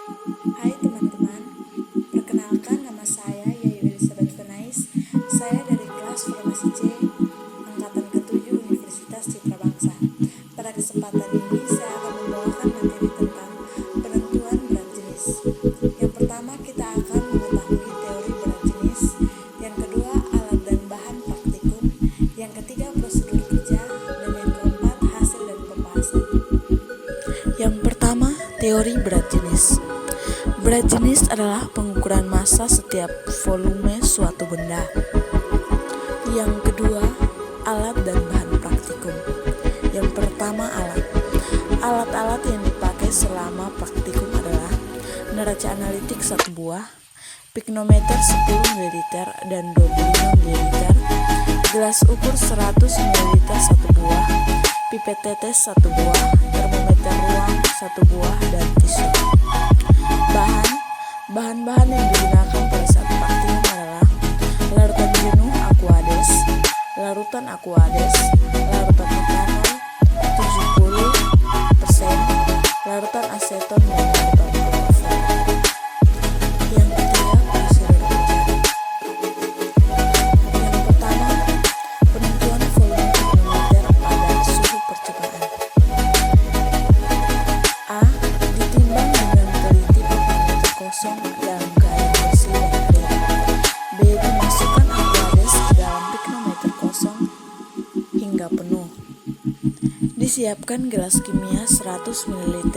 Hai teman-teman, perkenalkan nama saya Yayu Elizabeth Venais. Saya dari kelas Farmasi C, Angkatan ke-7 Universitas Citra Bangsa. Pada kesempatan ini saya akan membawakan materi tentang penentuan berat jenis. Yang pertama kita akan mengetahui teori berat jenis, yang kedua alat dan bahan praktikum, yang ketiga prosedur kerja, dan yang keempat hasil dan pembahasan. Yang pertama, teori berat jenis. Berat jenis adalah pengukuran massa setiap volume suatu benda. Yang kedua, alat dan bahan praktikum. Yang pertama, alat. Alat-alat yang dipakai selama praktikum adalah neraca analitik 1 buah, piknometer 10 ml dan 25 ml, gelas ukur 100 ml 1 buah, pipet tetes 1 buah, termometer ruang 1 buah, dan tisu. Bahan-bahan yang digunakan pada saat praktikum adalah larutan jenuh aquades, larutan etanol 70%, larutan aseton, dan larutan kloroform. Yang ketiga, prosedur kerja. Yang pertama, penentuan volume piknometer pada suhu percobaan. A. Ditimbang dengan teliti piknometer kosong dalam keadaan bersih dan kering. B. Dimasukkan aquades ke dalam piknometer kosong hingga penuh. Disiapkan gelas kimia 100 ml,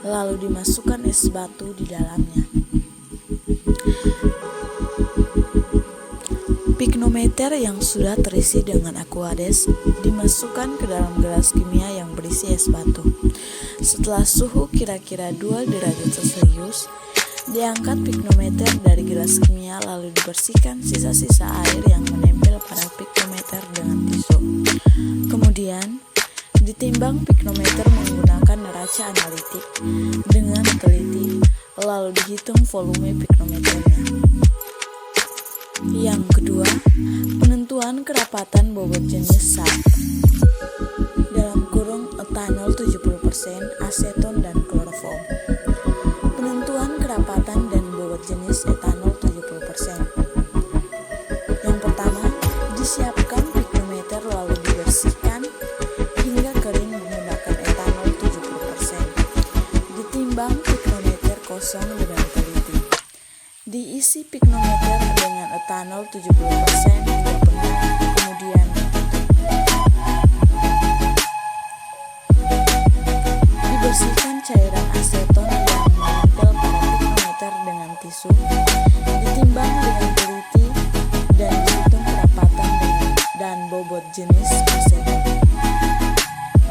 lalu dimasukkan es batu di dalamnya. Piknometer yang sudah terisi dengan aquades dimasukkan ke dalam gelas kimia yang berisi es batu. Setelah suhu kira-kira 2 derajat Celcius, diangkat piknometer dari gelas kimia lalu dibersihkan sisa-sisa air yang menempel pada piknometer dengan tisu. Kemudian, ditimbang piknometer menggunakan neraca analitik dengan teliti, lalu dihitung volume piknometernya. Yang kedua, penentuan kerapatan bobot jenis zat dalam kurung etanol 70%, aseton, dan kloroform. Penentuan kerapatan dan bobot jenis etanol 70%. Yang pertama, disiapkan piknometer lalu dibersihkan hingga kering menggunakan etanol 70%. Ditimbang piknometer kosong dengan teliti. Diisi piknometer dengan etanol 70% hingga penuh, kemudian dibersihkan cairan aseton yang menempel pada piknometer dengan tisu, ditimbang dengan teliti, dan dihitung kerapatan dan bobot jenis aseton.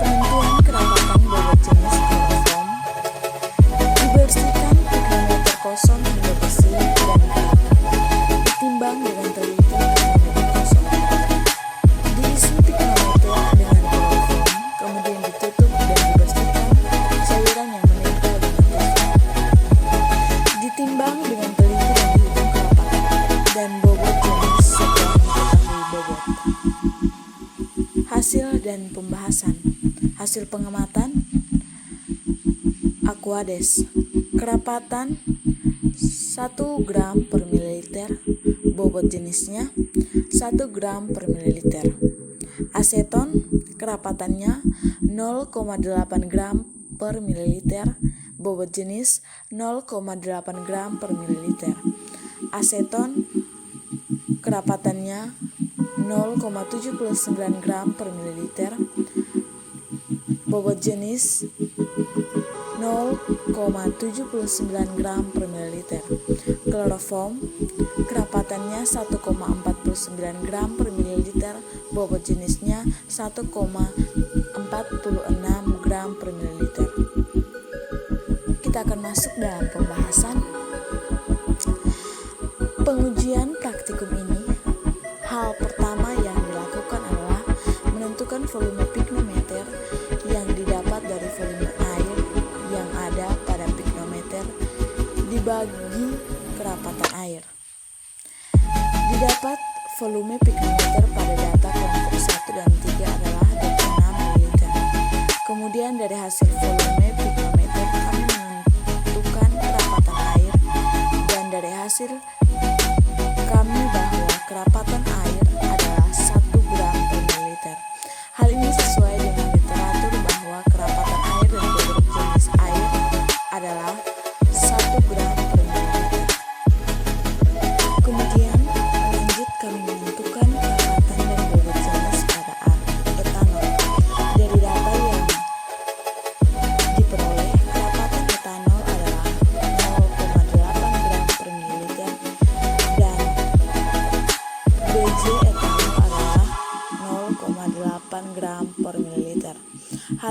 Penentuan kerapatan bobot jenis kloroform. Dibersihkan piknometer kosong hingga bersih dan kering, ditimbang dengan teliti piknometer kosong. Diisi piknometer dengan kloroform, kemudian ditutup dan dibersihkan cairan yang menempel dengan tisu. Ditimbang dengan teliti dan dihitung kerapatan dan bobot jenis setelah diketahui bobot. Hasil dan pembahasan. Hasil pengamatan aquades. Kerapatan 1 gram per mililiter, bobot jenisnya 1 gram per mililiter. Aseton, kerapatannya 0,8 gram per mililiter, bobot jenis 0,8 gram per mililiter. Aseton, kerapatannya 0,79 gram per mililiter, bobot jenis 0,79 gram per mililiter. Kloroform, kerapatannya 1,49 gram per mililiter, bobot jenisnya 1,46 gram per mililiter. Kita akan masuk dalam pembahasan pengujian praktikum ini. Hal pertama yang dilakukan adalah menentukan volume piknometer yang didapat dari volume air yang ada pada piknometer dibagi kerapatan air. Didapat volume piknometer pada data kelompok 1 dan 3 adalah 26 ml. Kemudian dari hasil volume piknometer kami menentukan kerapatan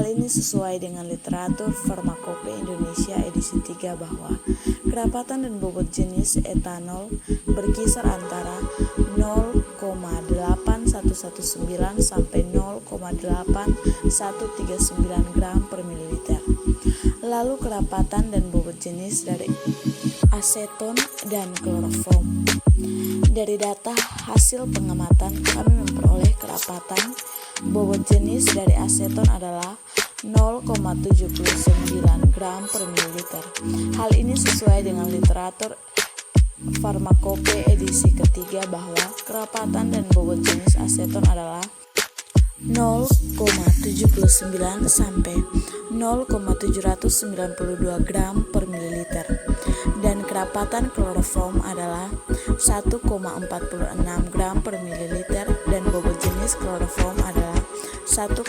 Hal ini sesuai dengan literatur Farmakope Indonesia edisi 3 bahwa kerapatan dan bobot jenis etanol berkisar antara 0,8119 sampai 0,8139 gram per mililiter. Lalu kerapatan dan bobot jenis dari aseton dan kloroform. Dari data hasil pengamatan kami memperoleh kerapatan bobot jenis dari aseton adalah 0,79 gram per mililiter. Hal ini sesuai dengan literatur Farmakope edisi ketiga bahwa kerapatan dan bobot jenis aseton adalah 0,79 sampai 0,792 gram per mililiter, dan kerapatan kloroform adalah 1,46 gram per mililiter, dan bobot jenis kloroform adalah 1,46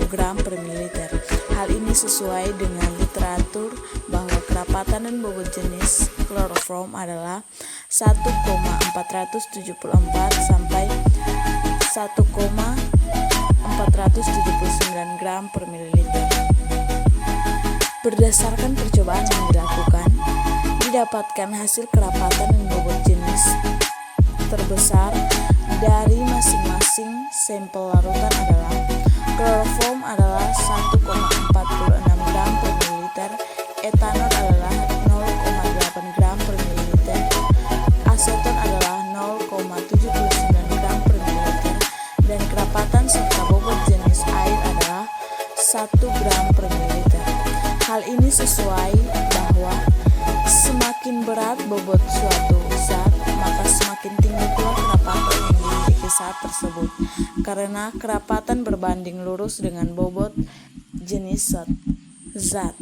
gram per mililiter. Hal ini sesuai dengan literatur bahwa kerapatan dan bobot jenis kloroform adalah 1,474 sampai 1,479 gram per mililiter. Berdasarkan percobaan yang dilakukan, didapatkan hasil kerapatan dan bobot jenis terbesar dari masing-masing sampel larutan adalah kloroform adalah 1,46 gram per mililiter, etanol adalah 0,8 gram per mililiter, aseton adalah 0,79 gram per mililiter, dan kerapatan serta bobot jenis air adalah 1 gram per mililiter. Hal ini sesuai bahwa semakin berat bobot suatu zat, maka semakin tinggi pula kerapatan yang dimiliki zat tersebut, karena kerapatan berbanding lurus dengan bobot jenis zat.